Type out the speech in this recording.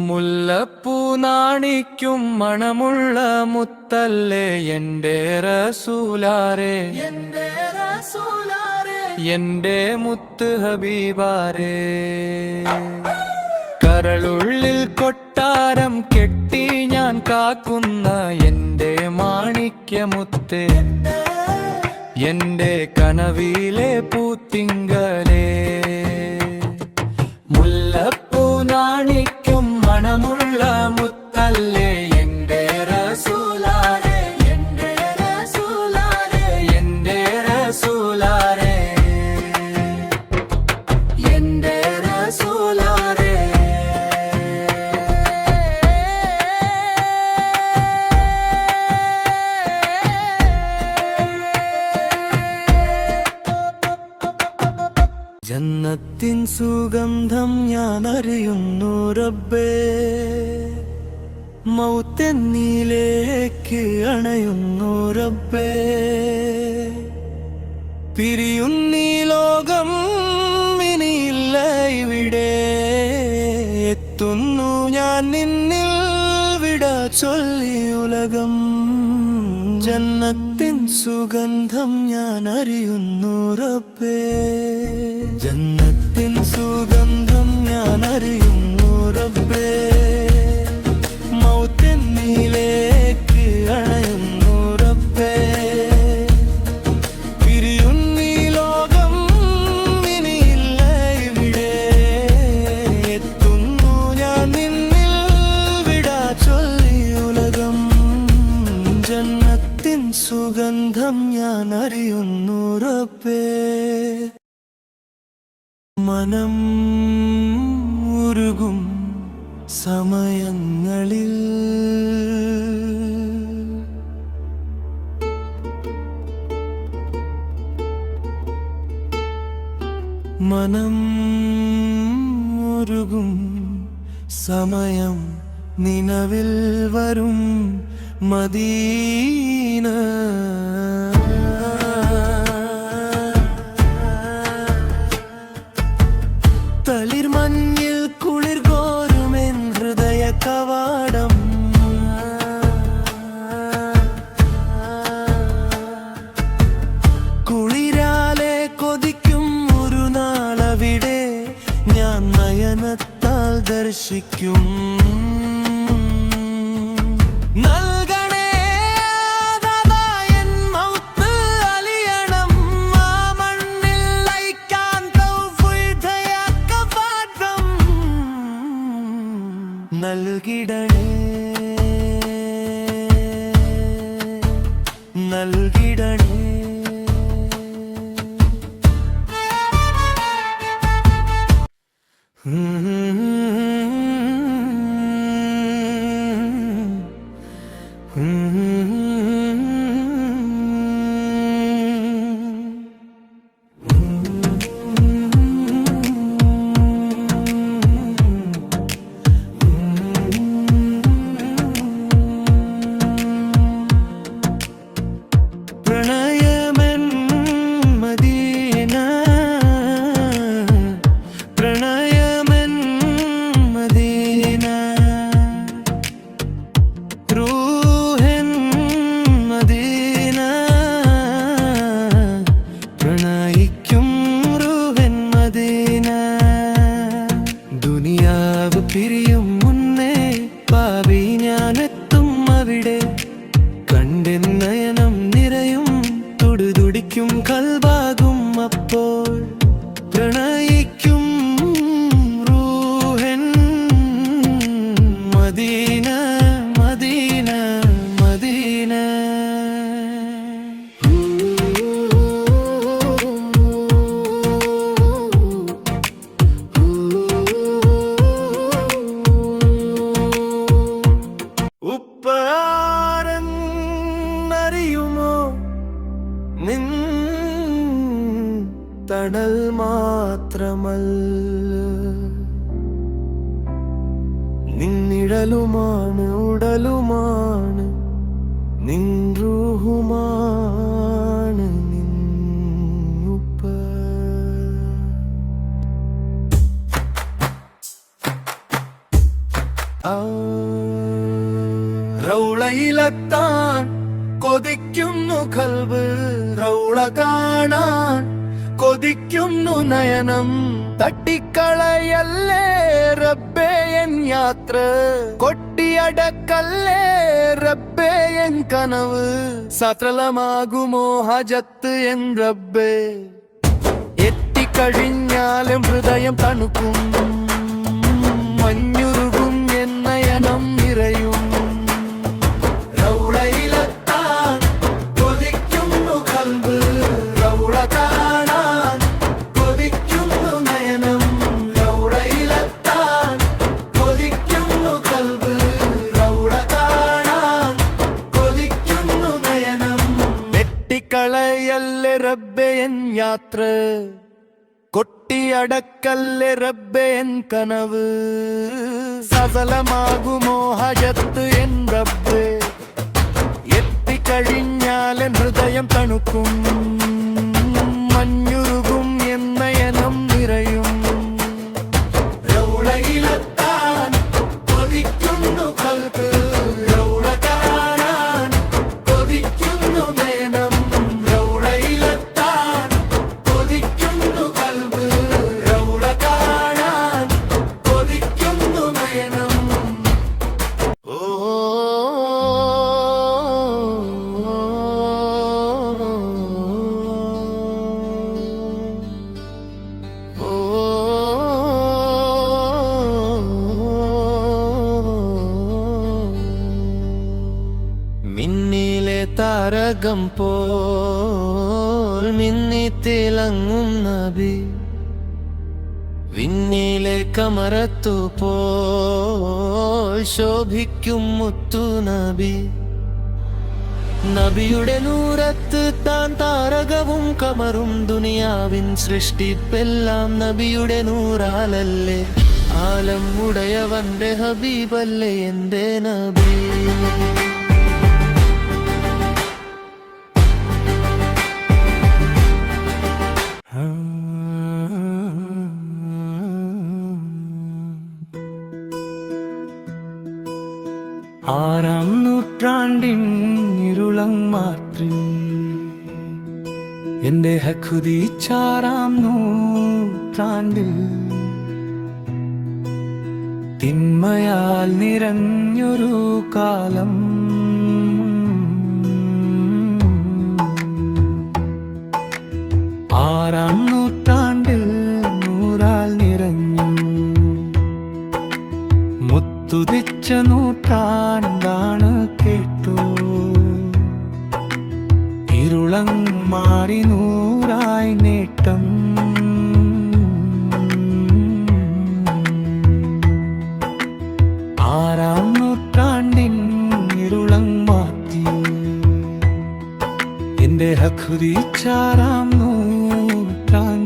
മുല്ലപ്പൂ നാണിക്കും മണമുള്ള മുത്തല്ലേ എൻ്റെ റസൂലാരേ, എൻ്റെ മുത്ത് ഹബീബാരേ. കരളുള്ളിൽ കൊട്ടാരം കെട്ടി ഞാൻ കാക്കുന്ന എൻ്റെ മാണിക്യമുത്ത്, എൻ്റെ കനവിലെ പൂത്തിങ്കലേ. മുല്ലപ്പൂ നാണിക്കും മണമുള്ള മുത്തല്ലേ എൻ്റെ റസൂലാരേ, എൻ്റെ റസൂലാരേ, എൻ്റെ റസൂലാരേ, എൻ്റെ റസൂലാരേ. ജന്നത്തിൻ സുഗന്ധം ഞാൻ അറിയുന്നു റബ്ബേ, മൗത്തെന്നിലേക്ക് അണയുന്നു റബ്ബേ. പിരിയുന്നീ ലോകം ഇനിയില്ല ഇവിടെ, എത്തുന്നു ഞാൻ നിന്നിൽ വിട ചൊല്ലി ഉലകം. ജന്നത്തിൻ സുഗന്ധം ഞാൻ അറിയുന്നു റബ്ബേ, ജന്നത്തിൻ സുഗന്ധം ഞാൻ അറിയുന്നു റബ്ബേ. മൗത്തെന്നിലേക്ക് അണയുന്നു റബ്ബേ. പിരിയുന്നീ ലോകം ഇനിയില്ല ഇവിടെ, എത്തുന്നു ഞാൻ നിന്നിൽ വിടാ ചൊല്ലി ഉലകം. ജന്നത്തിൻ സുഗന്ധം ഞാൻ അറിയുന്നു റബ്ബേ. മനം ഉരുകും സമയങ്ങളിൽ മനം ഉരുകും സമയം നിലവിൽ വരും മദീന. തളിർമഞ്ഞിൽ കുളിർ കോരുമെൻ ഹൃദയ കവാടം, കുളിരാലെ കൊതിക്കും ഒരു നാളവിടെ ഞാൻ നയനത്താൽ ദർശിക്കും. നൽകിടണേ നൽകിടണേ. പിരിയും മുന്നേ പാവി ഞാനെത്തും അവിടെ, കണ്ടിൻ നയനം നിറയും തുടുതുടിക്കും കൽവാകും അപ്പോൾ. പ്രണയിക്കും റൂഹൻ മദീന മദീന മദീന. ഉപ്പാരെന്നറിയുമോ നിൻ തണൽ മാത്രമല്ല, നിന്നിഴലുമാണ് ഉടലുമാണ് നിൻ റൂഹുമാണ് നിൻ ഉപ്പ. റൗളയിലെത്താൻ കൊതിക്കുന്നു കൽബ്, റൗള കാണാൻ കൊതിക്കുന്നു നയനം. തട്ടിക്കളയല്ലേ റബ്ബേ എൻ യാത്ര, കൊട്ടിയടക്കല്ലേ റബ്ബേ എൻ കനവ്. സഫലമാകുമോ ഹജത്ത് എൻ റബ്ബേ, എത്തിക്കഴിഞ്ഞാലും ഹൃദയം തണുക്കും, മഞ്ഞുരുകും എൻ നയനം നിറയും. റൗളയിലെത്താൻ കൊതിക്കുന്നു കൽബ്, റൗള കാണാൻ കൊതിക്കുന്നു നയനം. റൗളയിലെത്താൻ കൊതിക്കുന്നു കൽബ്, റൗള കാണാൻ കൊതിക്കുന്നു നയനം. വെട്ടിക്കളയല്ലേ റബ്ബേ എൻ യാത്ര, കൊട്ടിയടക്കല്ലേ റബ്ബേ എൻ കനവ്. സഫലമാകുമോ ഹജത്ത് എൻ റബ്ബേ, എത്തിക്കഴിഞ്ഞാൽ ഹൃദയം തണുക്കും, മഞ്ഞുരുകും എൻ നയനം നിറയും. റൗളയിലെത്താൻ കൊതിക്കുന്നു കൽബ്, റൗള കാണാൻ കൊതിക്കുന്നു നയനം. റൗളയിലെത്താൻ കൊതിക്കുന്നു കൽബ്, റൗള കാണാൻ കൊതിക്കുന്നു നയനം. ഓ മിന്നിലെ താരകം പോൽ മിന്നിത്തിളങ്ങും നബി, വിണ്ണിലെ കമറത്തു പോൽ ശോഭിക്കും മുത്തു നബി. നബിയുടെ നൂറത്ത് താൻ താരകവും കമറും, ദുനിയാവിൻ സൃഷ്ടിപ്പെല്ലാം നബിയുടെ നൂറാലല്ലേ. ആലം ഉടയവന്റെ ഹബീബല്ലേ എന്റെ നബി. ആറാം നൂറ്റാണ്ടിൻ ഇരുളങ്ങാറ്റിൽ എന്റെ ഹക്കുതിച്ചാറാം നൂറ്റാണ്ടിൽ തിന്മയാൽ നിറഞ്ഞൊരു കാലം. ആറാം നൂറ്റാണ്ടിൽ നൂറാൽ നിറഞ്ഞു, മുത്തുതിച്ച നൂറ്റാണ്ടാണ് കേട്ടു. ഇരുളങ്ങാറി നൂറായി നേട്ടം, ആറാം നൂറ്റാണ്ടിൻ ഇരുളങ്ങാറ്റി എന്റെ ഹക്കുതിച്ചാറാം നൂറ്റാണ്ട്.